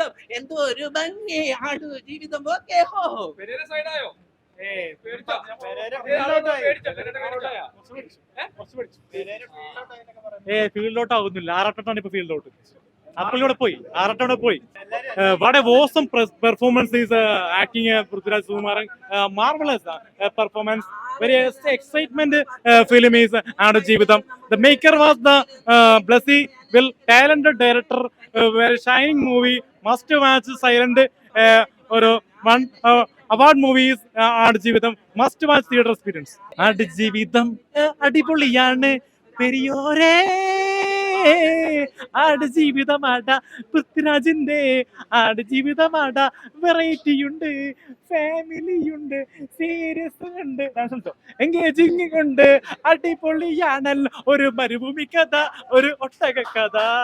ജീവിതം എന്തോ ഒരു ഭംഗി ആടു ജീവിതം ഓക്കെ ഹോ ഫീൽഡ് ഔട്ട് ആവുന്നില്ല. ആറാട്ടാണ് ഇപ്പൊ ഫീൽഡ് ഔട്ട്. അപ്പളിലൂടെ പോയി, ആറാട്ടോടെ പോയി. What a awesome performance is acting Prithviraj Sukumaran. Marvelous performance. Very excitement film is Aadu Jeevitham. The maker was the Blessy Will, talented director. Very shining movie. Must watch silent or one award movies. Aadu Jeevitham. Must watch theatre experience. Aadu Jeevitham അടിപൊളിയാണ് പെരിയോരേ. ആടുജീവിതമാട പൃഥ്വിരാജിന്റെ ആടുജീവിതമാട. Variety ഉണ്ട്, family ഉണ്ട്, serious ഉണ്ട്, engaging ഉണ്ട്. അടിപൊളിയാണല്ലോ ഒരു മരുഭൂമി കഥ, ഒരു ഒട്ടക കഥ.